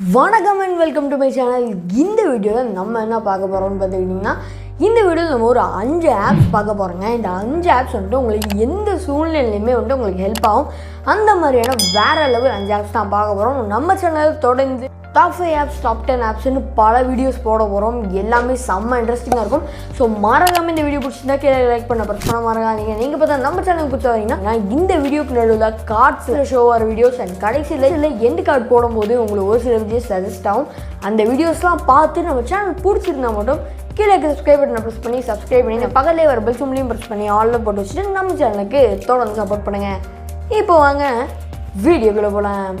வணக்கம் and welcome to my channel. இந்த வீடியோவில் நம்ம என்ன பார்க்க போகிறோம்னு பார்த்துக்கிட்டிங்கன்னா, இந்த வீடியோவில் நம்ம ஒரு 5 ஆப்ஸ் பார்க்க போகிறோங்க. இந்த 5 ஆப்ஸ் வந்துட்டு உங்களுக்கு எந்த சூழ்நிலையுமே வந்துட்டு உங்களுக்கு ஹெல்ப் ஆகும். அந்த மாதிரியான வேறு லெவல் 5 ஆப்ஸ் தான் பார்க்க போகிறோம். நம்ம சேனல் தொடர்ந்து டாப் 5 ஆப்ஸ், டாப் 10 ஆப்ஸ்னு பல வீடியோஸ் போட போகிறோம். எல்லாமே செம்ம இன்ட்ரெஸ்டிங்காக இருக்கும். ஸோ மறக்காமல் இந்த வீடியோ பிடிச்சிருந்தா கீழே லைக் பண்ண பிரச்சனை மறக்காதீங்க. நீங்கள் பார்த்தா நம்ம சேனலுக்கு பிடிச்ச வரீங்கன்னா இந்த வீடியோக்கு நடுவில் கார்ட்ஸில் ஷோ ஆகிற வீடியோஸ் அண்ட் கடைசியில் எண்டு கார்டு போடும்போது உங்களுக்கு ஒரு சில வீடியோஸ் சஜஸ்ட் ஆகும். அந்த வீடியோஸ்லாம் பார்த்து நம்ம சேனல் பிடிச்சிருந்தா மட்டும் கீழே சப்ஸ்கிரைப் பட்டனை ப்ரெஸ் பண்ணி சப்ஸ்கிரைப் பண்ணி பக்கத்துலேயே வர பெல் சிம்லையும் ப்ரெஸ் பண்ணி ஆலில் போட்டு வச்சுட்டு நம்ம சேனலுக்கு தொடர்ந்து சப்போர்ட் பண்ணுங்கள். இப்போ வாங்க வீடியோக்குள்ளே போகலாம்.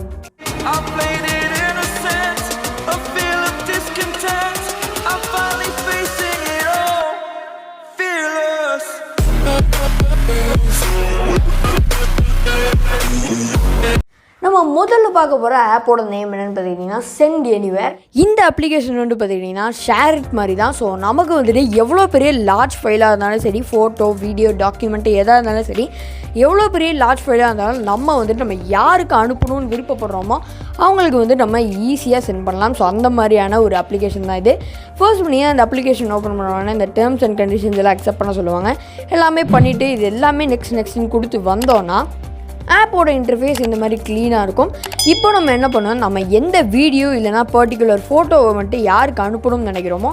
நம்ம முதல்ல பார்க்க போகிற ஆப்போட நேம் என்னென்னு பார்த்துக்கிட்டிங்கன்னா சென்ட் எனிவேர். இந்த அப்ளிகேஷன் வந்து பார்த்துக்கிட்டிங்கன்னா ஷேர் இட் மாதிரி தான். ஸோ நமக்கு வந்துட்டு எவ்வளோ பெரிய லார்ஜ் ஃபைலாக இருந்தாலும் சரி, ஃபோட்டோ வீடியோ டாக்குமெண்ட்டு எதாக இருந்தாலும் சரி, எவ்வளோ பெரிய லார்ஜ் ஃபைலாக இருந்தாலும் நம்ம வந்துட்டு நம்ம யாருக்கு அனுப்பணும்னு விருப்பப்படுறோமோ அவங்களுக்கு வந்து நம்ம ஈஸியாக சென்ட் பண்ணலாம். ஸோ அந்த மாதிரியான ஒரு அப்ளிகேஷன் தான் இது. ஃபர்ஸ்ட் பண்ணி அந்த அப்ளிகேஷன் ஓப்பன் பண்ணுவாங்க. இந்த டேர்ம்ஸ் அண்ட் கண்டிஷன்ஸ் எல்லாம் அக்செப்ட் பண்ண சொல்லுவாங்க. எல்லாமே பண்ணிவிட்டு இது எல்லாமே நெக்ஸ்ட்னு கொடுத்து வந்தோன்னா ஆப்போட இன்டர்ஃபேஸ் இந்த மாதிரி க்ளீனாக இருக்கும். இப்போ நம்ம என்ன பண்ணுவோம், நம்ம எந்த வீடியோ இல்லைனா பர்டிகுலர் ஃபோட்டோவை வந்துட்டு யாருக்கு அனுப்பணும்னு நினைக்கிறோமோ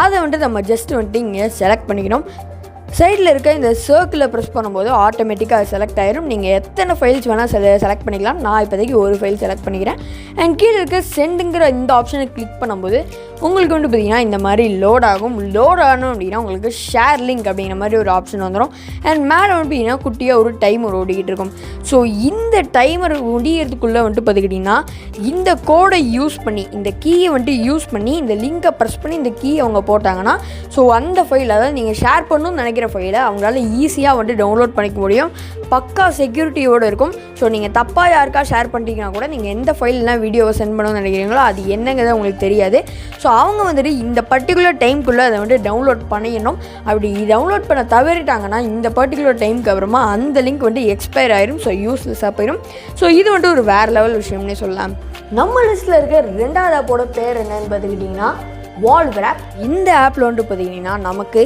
அதை வந்துட்டு நம்ம ஜஸ்ட் வந்துட்டு இங்கே செலக்ட் பண்ணிக்கணும். சைடில் இருக்க இந்த சர்க்கிளை ப்ரெஸ் பண்ணும்போது ஆட்டோமேட்டிக்காக செலக்ட் ஆயிரும். நீங்கள் எத்தனை ஃபைல்ஸ் வேணால் செலக்ட் பண்ணிக்கலாம். நான் இப்போதைக்கு ஒரு ஃபைல் செலக்ட் பண்ணிக்கிறேன். அண்ட் கீழே இருக்க சென்டுங்கிற இந்த ஆப்ஷனை கிளிக் பண்ணும்போது உங்களுக்கு வந்து பார்த்திங்கன்னா இந்த மாதிரி லோட் ஆகும். லோட் ஆகணும் அப்படின்னா உங்களுக்கு ஷேர் லிங்க் அப்படிங்கிற மாதிரி ஒரு ஆப்ஷன் வந்துடும். அண்ட் மேலே வந்து பார்த்திங்கன்னா குட்டியாக ஒரு டைமர் ஓடிக்கிட்டு இருக்கும். ஸோ இந்த டைமர் முடிகிறதுக்குள்ளே வந்துட்டு பார்த்துக்கிட்டிங்கன்னா இந்த கோடை யூஸ் பண்ணி, இந்த கீயை வந்துட்டு யூஸ் பண்ணி, இந்த லிங்கை ப்ரெஸ் பண்ணி இந்த கீயை அவங்க போட்டாங்கன்னா ஸோ அந்த ஃபைல், அதாவது நீங்கள் ஷேர் பண்ணணும்னு நினைக்கிற ஃபைலை அவங்களால ஈஸியாக வந்துட்டு டவுன்லோட் பண்ணிக்க முடியும். பக்கா செக்யூரிட்டியோடு இருக்கும். ஸோ நீங்கள் தப்பாக யாருக்கா ஷேர் பண்ணிட்டீங்கன்னா கூட நீங்கள் எந்த ஃபைல்லாம் வீடியோவை சென்ட் பண்ணணும்னு நினைக்கிறீங்களோ அது என்னங்கிறது உங்களுக்கு தெரியாது. ஸோ அவங்க வந்துட்டு இந்த பர்டிகுலர் டைமுக்குள்ளே அதை வந்துட்டு டவுன்லோட் பண்ணிடணும். அப்படி டவுன்லோட் பண்ண தவறிட்டாங்கன்னா இந்த பர்டிகுலர் டைமுக்கு அப்புறமா அந்த லிங்க் வந்துட்டு எக்ஸ்பயர் ஆயிரும். ஸோ யூஸ்லெஸ்ஸாக போயிடும். ஸோ இது வந்துட்டு ஒரு வேறு லெவல் விஷயம்னே சொல்லலாம். நம்ம லிஸ்ட்டில் இருக்க 2வது ஆப்போட பேர் என்னன்னு பார்த்துக்கிட்டிங்கன்னா வால்வேராப். இந்த ஆப்பில் வந்துட்டு பார்த்திங்கன்னா நமக்கு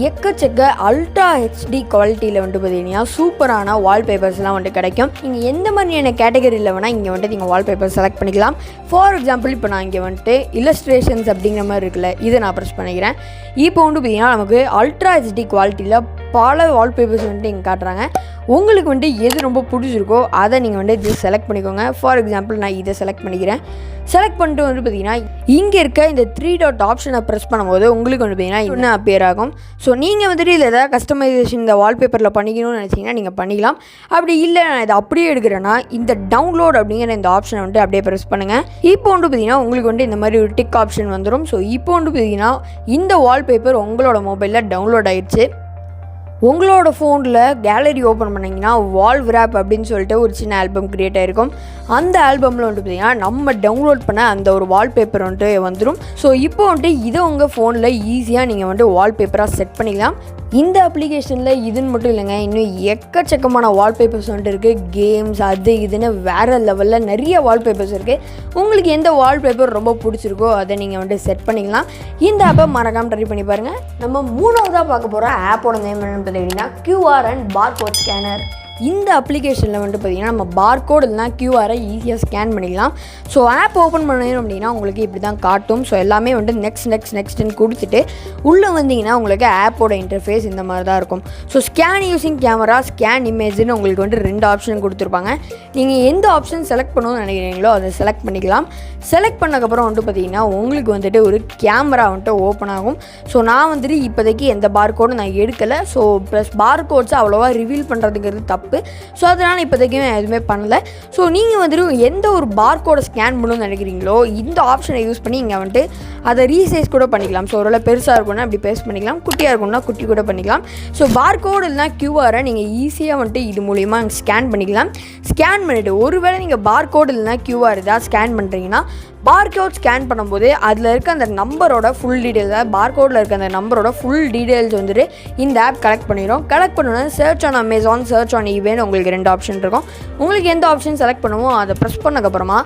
எக்கச்சக்க அல்ட்ரா ஹெச்டி குவாலிட்டியில் வந்துட்டு பார்த்திங்கன்னா சூப்பரான வால்பேப்பர்ஸ்லாம் வந்துட்டு கிடைக்கும். நீங்கள் எந்த மாதிரியான கேட்டகரியில் வேணால் இங்கே வந்துட்டு நீங்கள் வால்பேப்பர் செலக்ட் பண்ணிக்கலாம். ஃபார் எக்ஸாம்பிள் இப்போ நான் இங்கே வந்துட்டு இல்லஸ்ட்ரேஷன்ஸ் அப்படிங்கிற மாதிரி இருக்குல்ல, இதை நான் ப்ரெஸ் பண்ணிக்கிறேன். இப்போ வந்துட்டு பார்த்திங்கன்னா நமக்கு அல்ட்ரா ஹெச்டி குவாலிட்டியில் பல வால்பேப்பர்ஸ் வந்துட்டு இங்கே காட்டுறாங்க. உங்களுக்கு வந்துட்டு எது ரொம்ப பிடிச்சிருக்கோ அதை நீங்கள் வந்துட்டு இது செலக்ட் பண்ணிக்கோங்க. ஃபார் எக்ஸாம்பிள் நான் இதை செலக்ட் பண்ணிக்கிறேன். செலக்ட் பண்ணிட்டு வந்து பார்த்திங்கன்னா இங்கே இருக்க இந்த 3 டாட் ஆப்ஷனை ப்ரெஸ் பண்ணும்போது உங்களுக்கு வந்து பார்த்திங்கன்னா இன்னும் அப்பியர் ஆகும். ஸோ நீங்கள் வந்துட்டு இதில் ஏதாவது கஸ்டமைசேஷன் இந்த வால்பேப்பரில் பண்ணிக்கணும்னு நினச்சிங்கன்னா நீங்கள் பண்ணிக்கலாம். அப்படி இல்லை நான் இதை அப்படியே எடுக்கிறேன்னா இந்த டவுன்லோட் அப்படிங்கிற இந்த ஆப்ஷனை வந்துட்டு அப்படியே ப்ரெஸ் பண்ணுங்கள். இப்போ வந்து பார்த்திங்கன்னா உங்களுக்கு வந்துட்டு இந்த மாதிரி ஒரு டிக் ஆப்ஷன் வந்துடும். ஸோ இப்போ வந்து பார்த்திங்கன்னா இந்த வால்பேப்பர் உங்களோட மொபைலில் டவுன்லோட் ஆகிடுச்சு. உங்களோட ஃபோனில் கேலரி ஓப்பன் பண்ணிங்கன்னா வால்வேராப் அப்படின்னு சொல்லிட்டு ஒரு சின்ன ஆல்பம் க்ரியேட் ஆகிருக்கும். அந்த ஆல்பமில் வந்துட்டு பார்த்திங்கன்னா நம்ம டவுன்லோட் பண்ண அந்த ஒரு வால்பேப்பர் வந்துட்டு வந்துடும். ஸோ இப்போ வந்துட்டு இதை உங்கள் ஃபோனில் ஈஸியாக நீங்கள் வந்துட்டு வால்பேப்பராக செட் பண்ணிக்கலாம். இந்த அப்ளிகேஷனில் இதுன்னு மட்டும் இல்லைங்க, இன்னும் எக்கச்சக்கமான வால்பேப்பர்ஸ் வந்துட்டு இருக்குது. கேம்ஸ் அது இதுன்னு வேறு லெவலில் நிறைய வால்பேப்பர்ஸ் இருக்குது. உங்களுக்கு எந்த வால்பேப்பர் ரொம்ப பிடிச்சிருக்கோ அதை நீங்கள் வந்துட்டு செட் பண்ணிக்கலாம். இந்த ஆப்பை மறக்காமல் ட்ரை பண்ணி பாருங்கள். நம்ம 3வதாக பார்க்க போகிற ஆப்போட நேம் என்னென்னு பார்த்தீங்கன்னா QR அண்ட் பார்கோட் ஸ்கேனர். இந்த அப்ளிகேஷனில் வந்துட்டு பார்த்திங்கன்னா நம்ம பார்கோட் இல்லைனா கியூஆரை ஈஸியாக ஸ்கேன் பண்ணிக்கலாம். ஸோ ஆப் ஓப்பன் பண்ணணும் அப்படின்னா உங்களுக்கு இப்படி தான் காட்டும். ஸோ எல்லாமே வந்துட்டு நெக்ஸ்ட்னு கொடுத்துட்டு உள்ளே வந்தீங்கன்னா உங்களுக்கு ஆப்போட இன்டர்ஃபேஸ் இந்த மாதிரி தான் இருக்கும். So scan using camera, scan இமேஜ்னு உங்களுக்கு வந்துட்டு 2 ஆப்ஷன் கொடுத்துருப்பாங்க. நீங்கள் எந்த ஆப்ஷன் செலக்ட் பண்ணணும்னு நினைக்கிறீங்களோ அதை செலக்ட் பண்ணிக்கலாம். செலக்ட் பண்ணக்கப்புறம் வந்துட்டு பார்த்திங்கன்னா உங்களுக்கு வந்துட்டு ஒரு கேமரா வந்துட்டு ஓப்பன் ஆகும். ஸோ நான் வந்துட்டு இப்போதைக்கு எந்த பார்கோடும் நான் எடுக்கலை. ஸோ ப்ளஸ் பார்கோட்ஸை அவ்வளோவா ரிவீல் பண்ணுறதுங்கிறது தப்பு. ஸோ அதனால் இப்போதைக்கு எதுவுமே பண்ணலை. ஸோ நீங்கள் வந்துட்டு எந்த ஒரு பார்கோடை ஸ்கேன் பண்ணணும்னு நினைக்கிறீங்களோ இந்த ஆப்ஷனை யூஸ் பண்ணி இங்கே வந்துட்டு அதை ரீசைஸ் கூட பண்ணிக்கலாம். ஸோ ஒரு பெருசாக இருக்கும்னா அப்படி பேஸ்ட் பண்ணிக்கலாம், குட்டியாக இருக்கும்னா குட்டி கூட பண்ணிக்கலாம். ஸோ பார்கோடு இல்லைனா கியூஆரை நீங்கள் ஈஸியாக வந்துட்டு இது மூலிமா ஸ்கேன் பண்ணிக்கலாம். ஸ்கேன் பண்ணிவிட்டு ஒருவேளை நீங்கள் பார்கோடு இல்லைனா கியூஆர் ஏதாவது ஸ்கேன் பண்ணுறீங்கன்னா பார்கோட் ஸ்கேன் பண்ணும்போது அதில் இருக்க அந்த நம்பரோட ஃபுல் டீட்டெயில்ஸ், பார்கோடில் இருக்க அந்த நம்பரோட ஃபுல் டீட்டெயில்ஸ் வந்துட்டு இந்த ஆப் கலெக்ட் பண்ணிடும். கலெக்ட் பண்ணோன்னா search on Amazon, search on event உங்களுக்கு 2 ஆப்ஷன் இருக்கும். உங்களுக்கு எந்த ஆப்ஷன் செலக்ட் பண்ணுமோ அதை ப்ரெஸ் பண்ணக்கப்புறமா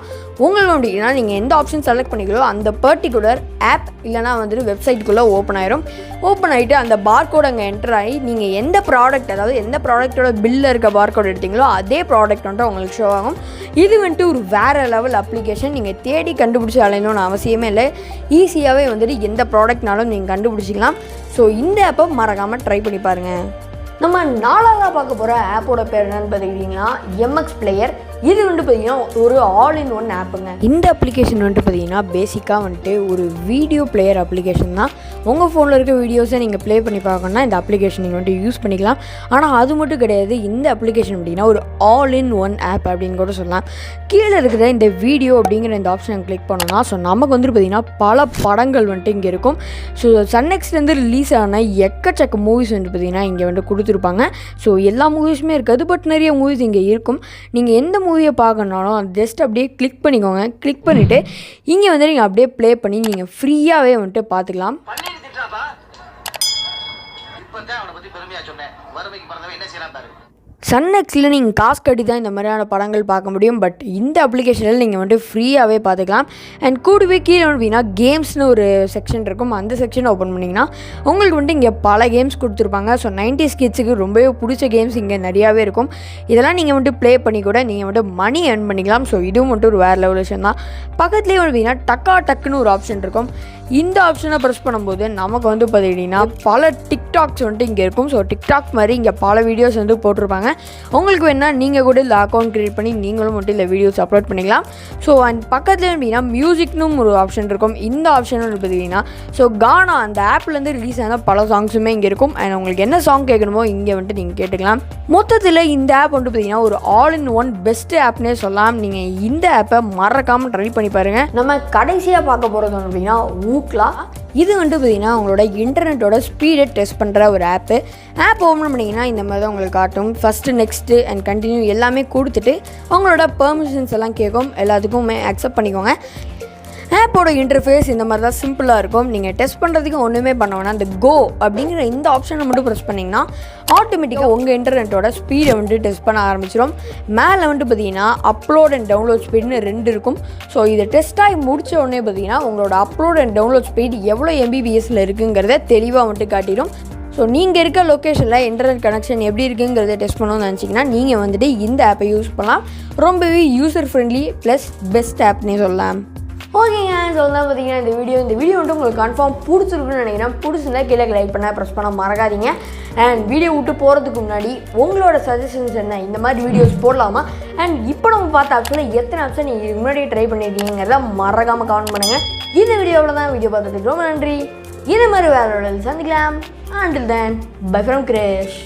உங்களுடைய நீங்கள் எந்த ஆப்ஷன் செலக்ட் பண்ணிக்கிறோ அந்த பர்டிகுலர் ஆப் இல்லைனா வந்துட்டு வெப்சைட்டுக்குள்ளே ஓப்பன் ஆயிரும். ஓப்பன் ஆகிட்டு அந்த பார்கோட் அங்கே என்டர் ஆகி நீங்கள் எந்த ப்ராடக்ட், அதாவது எந்த ப்ராடக்ட்டோட பில்லில் இருக்க பார்கோட் எடுத்தீங்களோ அதே ப்ராடக்ட் வந்துட்டு உங்களுக்கு ஷோ ஆகும். இது வந்துட்டு ஒரு வேறு லெவல் அப்ளிகேஷன். நீங்கள் தேடி கண்டுபிடிச்சி அலையணும்னு அவசியமே இல்லை. ஈஸியாகவே வந்துட்டு எந்த ப்ராடக்ட்னாலும் நீங்கள் கண்டுபிடிச்சிக்கலாம். ஸோ இந்த ஆப்பை மறக்காமல் ட்ரை பண்ணி பாருங்கள். நம்ம 4ஆவதாக பார்க்க போகிற ஆப்போட பேர் என்னன்னு பார்த்துக்கிட்டிங்கன்னா MX பிளேயர். இது வந்துட்டு பார்த்திங்கன்னா ஒரு ஆல் இன் ஒன் ஆப்புங்க. இந்த அப்ளிகேஷன் வந்துட்டு பார்த்திங்கன்னா பேசிக்காக வந்துட்டு ஒரு வீடியோ பிளேயர் அப்ளிகேஷன் தான். உங்கள் ஃபோனில் இருக்க வீடியோஸை நீங்கள் ப்ளே பண்ணி பார்க்கணுன்னா இந்த அப்ளிகேஷன் நீங்கள் வந்துட்டு யூஸ் பண்ணிக்கலாம். ஆனால் அது மட்டும் கிடையாது, இந்த அப்ளிகேஷன் அப்படின்னா ஒரு ஆல் இன் ஒன் ஆப் அப்படின்னு கூட சொல்லலாம். கீழே இருக்கிற இந்த வீடியோ அப்படிங்கிற இந்த ஆப்ஷனை கிளிக் பண்ணோன்னா ஸோ நமக்கு வந்துட்டு பார்த்திங்கன்னா பல படங்கள் வந்துட்டு இங்கே இருக்கும். ஸோ சன்னெக்ஸ்லேருந்து ரிலீஸ் ஆன எக்கச்சக்க மூவிஸ் வந்துட்டு பார்த்திங்கன்னா இங்கே வந்துட்டு கொடுத்துருப்பாங்க. ஸோ எல்லா மூவிஸுமே இருக்காது, பட் நிறைய மூவிஸ் இங்கே இருக்கும். நீங்கள் எந்த மூவியை பார்க்கணுனாலும் ஜஸ்ட் அப்படியே கிளிக் பண்ணிக்கோங்க. கிளிக் பண்ணிவிட்டு இங்கே வந்து நீங்கள் அப்படியே ப்ளே பண்ணி நீங்கள் ஃப்ரீயாகவே வந்துட்டு பார்த்துக்கலாம். சன்னெக்ஸில் நீங்கள் காசு கட்டி தான் இந்த மாதிரியான படங்கள் பார்க்க முடியும். பட் இந்த அப்ளிகேஷனில் நீங்கள் வந்துட்டு ஃப்ரீயாகவே பார்த்துக்கலாம். அண்ட் கூடவே கீழே அப்படின்னா கேம்ஸ்னு ஒரு செக்ஷன் இருக்கும். அந்த செக்ஷனை ஓப்பன் பண்ணிங்கன்னா உங்களுக்கு வந்துட்டு இங்கே பல கேம்ஸ் கொடுத்துருப்பாங்க. ஸோ 90s கிட்ஸுக்கு ரொம்பவே பிடிச்ச கேம்ஸ் இங்கே நிறையாவே இருக்கும். இதெல்லாம் நீங்கள் வந்துட்டு ப்ளே பண்ணி கூட நீங்கள் வந்துட்டு மணி ஏர்ன் பண்ணிக்கலாம். ஸோ இதுவும் வந்துட்டு ஒரு வேறு லெவல் விஷயம் தான். பக்கத்துலேயே அப்படின்னா டக்குன்னு ஒரு ஆப்ஷன் இருக்கும். இந்த ஆப்ஷனை ப்ரெஸ் பண்ணும்போது நமக்கு வந்து பார்த்துக்கிட்டிங்கன்னா பல டிக்டாக்ஸ் வந்துட்டு இங்கே இருக்கும். ஸோ டிக்டாக் மாதிரி இங்கே பல வீடியோஸ் வந்து போட்டிருப்பாங்க. உங்களுக்கு வேணால் நீங்கள் கூட இல்லை அக்கௌண்ட் க்ரியேட் பண்ணி நீங்களும் மட்டும் இல்லை வீடியோஸ் அப்லோட் பண்ணிக்கலாம். ஸோ அண்ட் பக்கத்தில் அப்படின்னா மியூசிக்னு ஒரு ஆப்ஷன் இருக்கும். இந்த ஆப்ஷன் வந்து பார்த்தீங்கன்னா ஸோ கானா அந்த ஆப்லேருந்து ரிலீஸ் ஆன பல சாங்ஸுமே இங்கே இருக்கும். அண்ட் உங்களுக்கு என்ன சாங் கேட்கணுமோ இங்கே வந்துட்டு நீங்கள் கேட்டுக்கலாம். மொத்தத்தில் இந்த ஆப் வந்துட்டு பார்த்தீங்கன்னா ஒரு all in one best Apne சொல்லலாம். நீங்கள் இந்த ஆப்பை மறக்காமல் ட்ரை பண்ணி பாருங்கள். நம்ம கடைசியாக பார்க்க போகிறது அப்படின்னா ஊக்லா. இது வந்துட்டு பார்த்திங்கன்னா உங்களோட இன்டர்நெட்டோட ஸ்பீடை டெஸ்ட் பண்ணுற ஒரு ஆப்பு. ஆப் ஓப்பன் பண்ணிங்கன்னா இந்த மாதிரி தான் உங்களுக்கு காட்டும். ஃபஸ்ட்டு நெக்ஸ்ட்டு அண்ட் கண்டினியூ எல்லாமே கொடுத்துட்டு உங்களோட பெர்மிஷன்ஸ் எல்லாம் கேட்கும். எல்லாத்துக்குமே அக்செப்ட் பண்ணிக்கோங்க. ஆப்போட இன்டர்ஃபேஸ் இந்த மாதிரி தான் சிம்பிளாக இருக்கும். நீங்கள் டெஸ்ட் பண்ணுறதுக்கு ஒன்றுமே பண்ண வேணாம். அந்த கோ அப்படிங்கிற இந்த ஆப்ஷனை மட்டும் ப்ரெஸ் பண்ணிங்கன்னா ஆட்டோமேட்டிக்காக உங்கள் இன்டர்நெட்டோட ஸ்பீடை வந்துட்டு டெஸ்ட் பண்ண ஆரம்பிச்சிடும். மேலே வந்துட்டு பார்த்தீங்கன்னா அப்லோட் அண்ட் டவுன்லோட் ஸ்பீடுன்னு 2 இருக்கும். ஸோ இதை டெஸ்ட் ஆகி முடித்த உடனே பார்த்தீங்கன்னா உங்களோட அப்லோட் அண்ட் டவுன்லோட் ஸ்பீட் எவ்வளோ MBPSல இருக்குங்கிறத தெளிவாக வந்துட்டு காட்டிடும். ஸோ நீங்கள் இருக்க லொக்கேஷனில் இன்டர்நெட் கனெக்ஷன் எப்படி இருக்குங்கிறத டெஸ்ட் பண்ணணும்னு நினச்சிங்கன்னா நீங்கள் வந்துட்டு இந்த ஆப்பை யூஸ் பண்ணலாம். ரொம்பவே user friendly plus best Apne சொல்லலாம். ஓகேங்க, சொல்லலாம் பார்த்தீங்கன்னா இந்த வீடியோ வந்துட்டு உங்களுக்கு கன்ஃபார்ம் பிடிச்சிருக்குன்னு நினைக்கிறேன். பிடிச்சிருந்தா கீழே லைக் பண்ண ப்ரெஸ் பண்ண மறக்காதீங்க. அண்ட் வீடியோ விட்டு போகிறதுக்கு முன்னாடி உங்களோட சஜஷன்ஸ் என்ன, இந்த மாதிரி வீடியோஸ் போடலாமா, அண்ட் இப்போ நம்ம பார்த்த ஆப்ஷனில் எத்தனை ஆப்ஷன் நீங்கள் முன்னாடி ட்ரை பண்ணியிருக்கீங்கிறத மறக்காமல் கமெண்ட் பண்ணுங்கள். இந்த வீடியோவில் தான் வீடியோ பார்த்துட்டு ரொம்ப நன்றி. இதே மாதிரி வேறு சந்திக்கலாம். Until then, bye from Krish.